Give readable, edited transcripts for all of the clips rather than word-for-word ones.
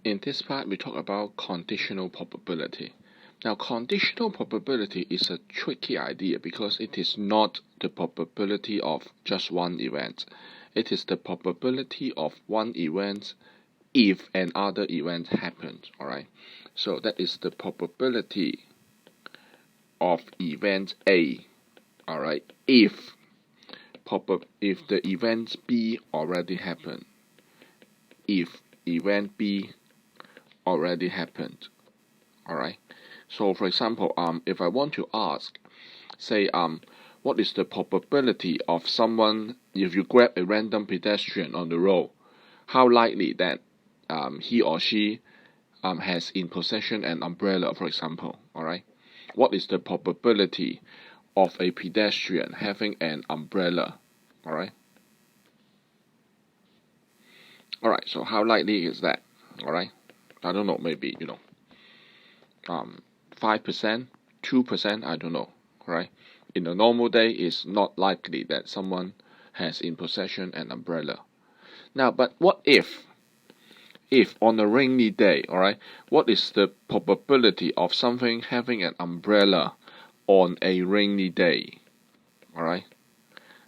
In this part, we talk about conditional probability. Now, conditional probability is a tricky idea because it is not the probability of just one event. It is the probability of one event if another event happens. Alright, so that is the probability of event A. Alright, if the event B already happened. If event B already happened. Alright, so for example, if I want to ask, say, what is the probability of someone, if you grab a random pedestrian on the road, how likely that he or she has in possession an umbrella, for example. Alright, what is the probability of a pedestrian having an umbrella? Alright, so how likely is that? Alright, I don't know, maybe 5%, 2%, I don't know, right? In a normal day, it's not likely that someone has in possession an umbrella. Now, but what if on a rainy day, alright, what is the probability of something having an umbrella on a rainy day? Alright,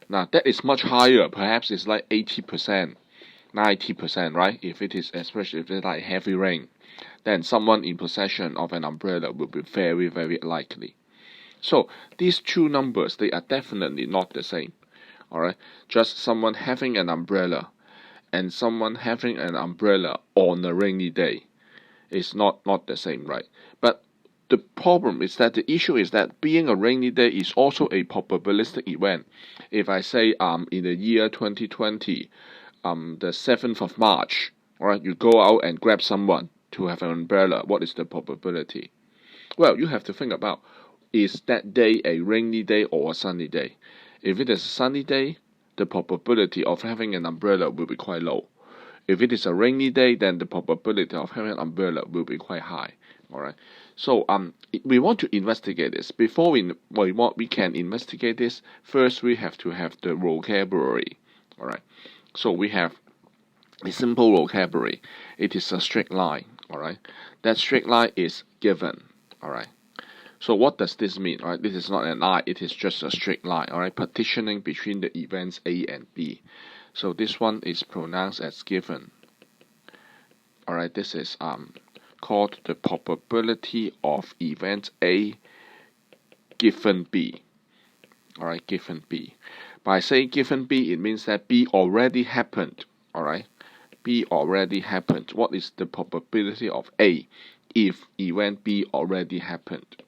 now that is much higher. Perhaps it's like 80%, 90%, right? If it is, especially if it's like heavy rain, then someone in possession of an umbrella will be very, very likely. So these two numbers, they are definitely not the same. Alright, just someone having an umbrella and someone having an umbrella on a rainy day is not the same, right? But the problem is that the issue is that being a rainy day is also a probabilistic event. If I say in the year 2020, the 7th of March, alright, you go out and grab someone to have an umbrella, what is the probability? Well, you have to think about, is that day a rainy day or a sunny day? If it is a sunny day, the probability of having an umbrella will be quite low. If it is a rainy day, then the probability of having an umbrella will be quite high. Alright, so we want to investigate this. Before we can investigate this, first we have to have the vocabulary. Alright, so we have a simple vocabulary. It is a straight line. Alright, that straight line is given. Alright, so what does this mean? Alright, this is not an line, it is just a straight line. Alright, partitioning between the events A and B. So this one is pronounced as given. Alright, this is called the probability of event A given B. Alright, given B. By saying given B, it means that B already happened. Alright, B already happened. What is the probability of A if event B already happened?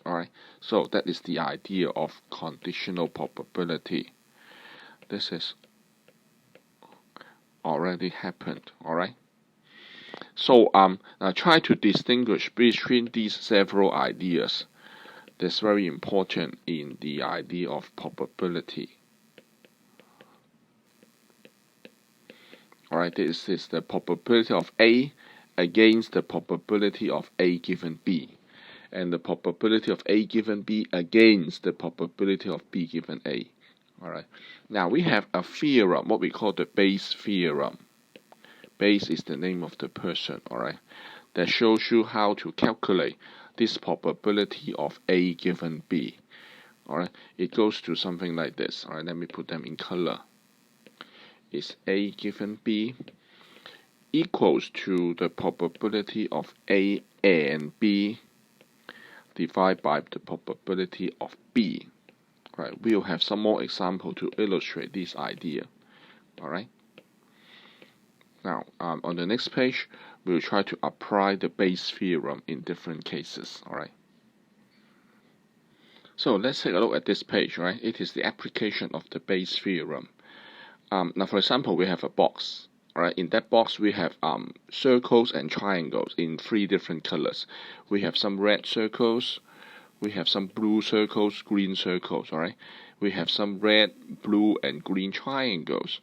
Alright, so that is the idea of conditional probability. This is already happened. Alright, so now try to distinguish between these several ideas. That's very important in the idea of probability. Alright, this is the probability of A against the probability of A given B, and the probability of A given B against the probability of B given A. Alright, now we have a theorem, what we call the Bayes Theorem. Bayes is the name of the person, alright, that shows you how to calculate this probability of A given B. Alright, it goes to something like this. Alright, let me put them in color. Is A given B equals to the probability of A and B divided by the probability of B. Right, we'll have some more example to illustrate this idea. Alright, now on the next page we'll try to apply the Bayes theorem in different cases. Alright, so let's take a look at this page. Right, it is the application of the Bayes theorem. Now for example, we have a box. Alright, in that box we have circles and triangles in 3 different colors. We have some red circles, we have some blue circles, green circles. Alright, we have some red, blue and green triangles.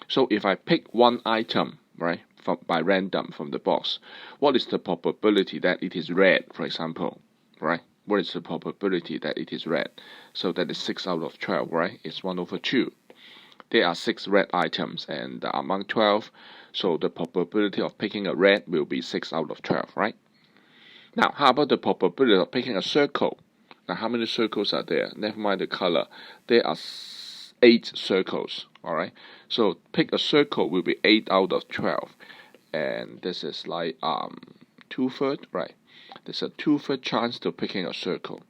So if I pick one item, right, by random from the box, what is the probability that it is red, for example? Right, what is the probability that it is red? So that is 6 out of 12, right? It's 1/2. There are 6 red items and among 12, So the probability of picking a red will be 6 out of 12, right? Now, how about the probability of picking a circle? Now, how many circles are there? Never mind the color. There are 8 circles, alright? So pick a circle will be 8 out of 12. And this is like 2/3, right? There's a 2/3 chance to picking a circle.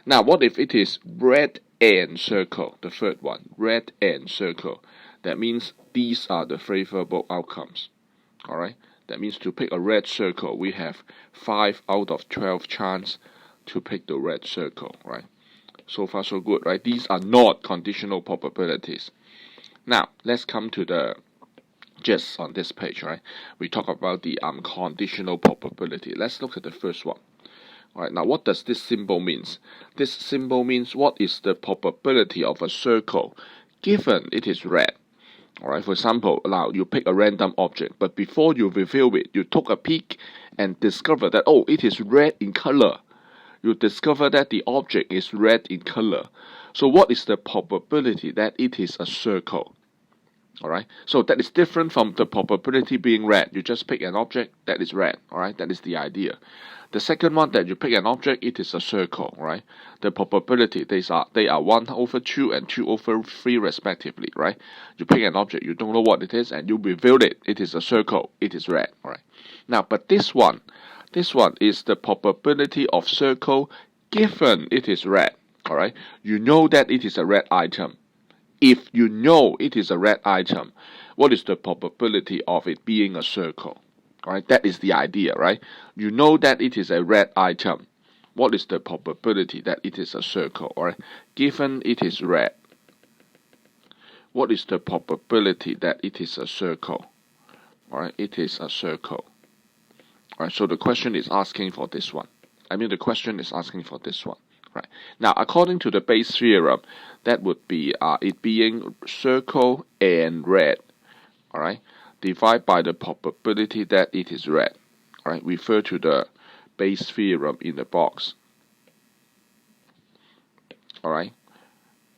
Now, what if it is red and circle? The third one, red and circle. That means these are the favorable outcomes. Alright? That means to pick a red circle, we have 5 out of 12 chance to pick the red circle, right? So far so good, right? These are not conditional probabilities. Now, let's come to the gist on this page, right? We talk about the conditional probability. Let's look at the first one. Alright, now what does this symbol means? This symbol means what is the probability of a circle given it is red. Alright, for example, now you pick a random object, but before you reveal it, you took a peek and discover that, oh, it is red in color. You discover that the object is red in color. So what is the probability that it is a circle? Alright, so that is different from the probability being red. You just pick an object that is red. Alright, that is the idea. The second one, that you pick an object, it is a circle, right? The probability, they are 1/2 and 2/3 respectively, right? You pick an object, you don't know what it is, and you reveal it. It is a circle. It is red, all right? Now, but this one is the probability of circle given it is red, all right? You know that it is a red item. If you know it is a red item, what is the probability of it being a circle? Alright, that is the idea, right? You know that it is a red item. What is the probability that it is a circle? Alright, given it is red, what is the probability that it is a circle? Alright, it is a circle. Alright, so the question is asking for this one. The question is asking for this one. Right. Now, according to the Bayes Theorem, that would be it being circle and red. Alright, divide by the probability that it is red. Alright, refer to the Bayes Theorem in the box. Alright,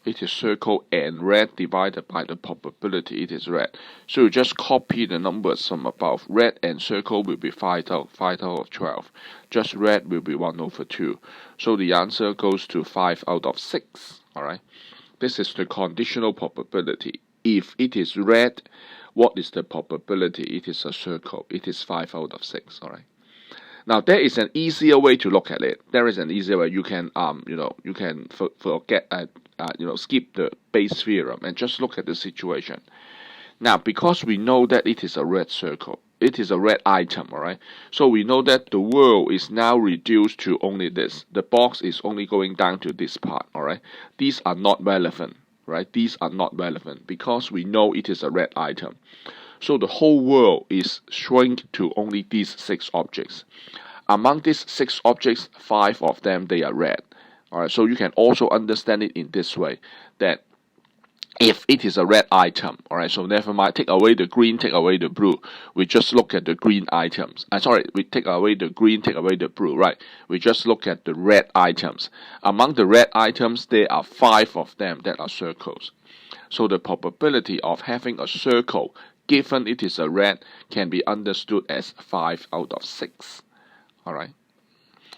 it is circle and red divided by the probability it is red. So you just copy the numbers from above. Red and circle will be 5 out of 12. Just red will be 1/2. So the answer goes to 5 out of 6. Alright, this is the conditional probability. If it is red, what is the probability it is a circle? It is 5 out of 6. Alright. Now there is an easier way to look at it. There is an easier way. You can you can forget skip the Bayes Theorem and just look at the situation. Now, because we know that it is a red circle, it is a red item, alright? So we know that the world is now reduced to only this. The box is only going down to this part, alright? These are not relevant, right? These are not relevant because we know it is a red item. So the whole world is shrunk to only these 6 objects. Among these 6 objects, 5 of them, they are red. Alright, so you can also understand it in this way, that if it is a red item, alright, so never mind, take away the green, take away the blue. We just look at the green items. We take away the green, take away the blue, right? We just look at the red items. Among the red items, there are 5 of them that are circles. So the probability of having a circle, given it is a red, can be understood as 5 out of 6. Alright.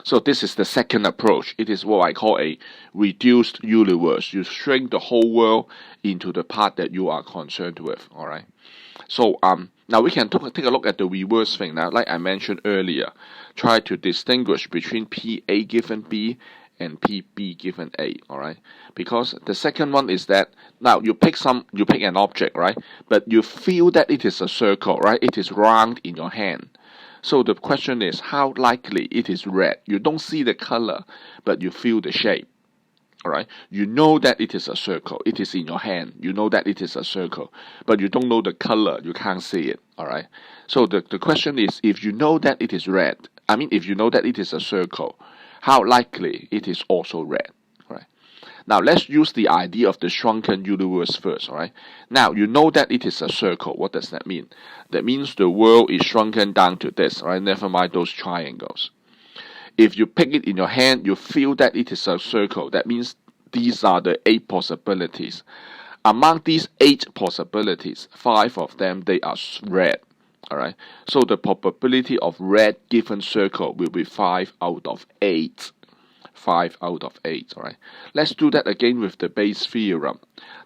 So this is the second approach. It is what I call a reduced universe. You shrink the whole world into the part that you are concerned with. Alright. So now we can take a look at the reverse thing. Now, like I mentioned earlier, try to distinguish between PA given B and PB given A. Alright. Because the second one is that now you pick an object, right? But you feel that it is a circle, right? It is round in your hand. So the question is, how likely it is red? You don't see the color, but you feel the shape. Alright? You know that it is a circle. It is in your hand. You know that it is a circle, but you don't know the color. You can't see it. Alright? So the question is, if you know that it is red, if you know that it is a circle, how likely it is also red? Right? Now let's use the idea of the shrunken universe first, alright? Now you know that it is a circle. What does that mean? That means the world is shrunken down to this, alright? Never mind those triangles. If you pick it in your hand, you feel that it is a circle. That means these are the 8 possibilities. among these 8 possibilities, 5 of them, they are red. Alright, so the probability of red given circle will be 5 out of 8. 5 out of 8, alright. Let's do that again with the Bayes theorem.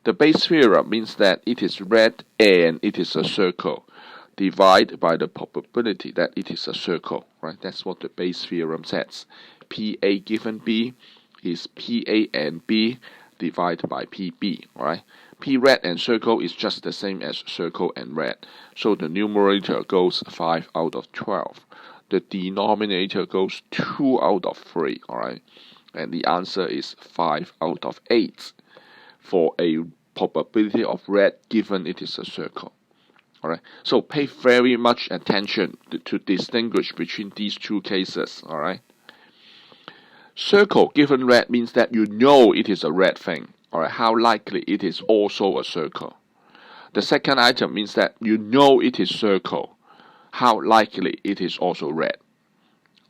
The Bayes theorem means that it is red and it is a circle. Divide by the probability that it is a circle, right? That's what the Bayes theorem says. PA given B is PA and B divided by PB, alright? P red and circle is just the same as circle and red. So the numerator goes 5 out of 12. The denominator goes 2 out of 3, alright? And the answer is 5 out of 8 for a probability of red given it is a circle. Alright, so pay very much attention to distinguish between these two cases, alright? Circle given red means that you know it is a red thing, alright, how likely it is also a circle. The second item means that you know it is circle, how likely it is also red.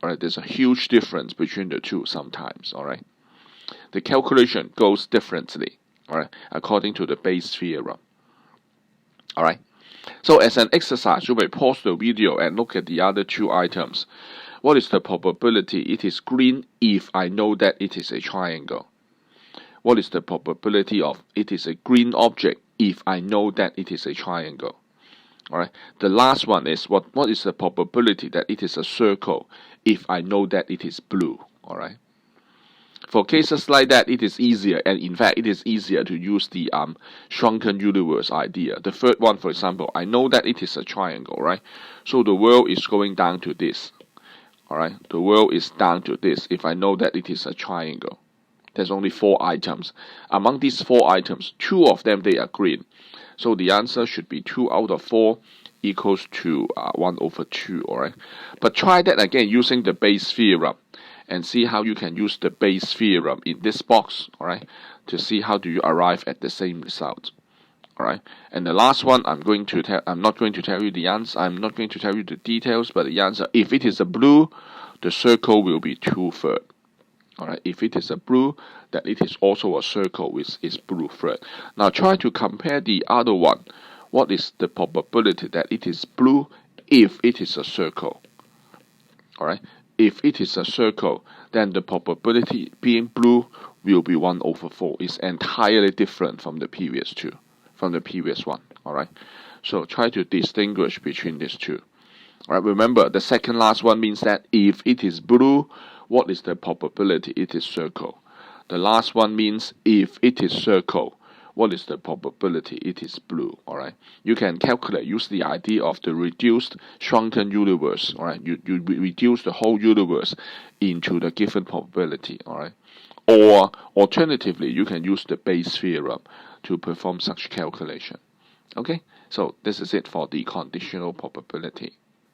Alright, there's a huge difference between the two sometimes, alright? The calculation goes differently, alright, according to the Bayes theorem. Alright, so as an exercise, you may pause the video and look at the other 2 items. What is the probability it is green if I know that it is a triangle? What is the probability of it is a green object if I know that it is a triangle? Alright, the last one is what is the probability that it is a circle if I know that it is blue? Alright. For cases like that, it is easier, and in fact, it is easier to use the shrunken universe idea. The third one, for example, I know that it is a triangle, right? So the world is going down to this. Alright, the world is down to this if I know that it is a triangle. There's only 4 items. Among these 4 items, 2 of them, they are green. So the answer should be 2 out of 4 equals to 1 over 2, alright? But try that again using the Bayes theorem and see how you can use the Bayes theorem in this box, alright, to see how do you arrive at the same result. Alright, and the last one, I'm not going to tell you the answer, I'm not going to tell you the details, but the answer, if it is a blue, the circle will be 2/3. Alright, if it is a blue, then it is also a circle which is blue third. Now try to compare the other one. What is the probability that it is blue if it is a circle? Alright, if it is a circle, then the probability being blue will be 1 over 4. It's entirely different from the previous one. Alright, so try to distinguish between these 2. Alright, remember the second last one means that if it is blue, what is the probability it is circle? The last one means if it is circle, what is the probability it is blue? Alright, you can calculate, use the idea of the reduced shrunken universe. Alright, you reduce the whole universe into the given probability. Alright, or alternatively, you can use the Bayes theorem to perform such calculation. Okay, so this is it for the conditional probability.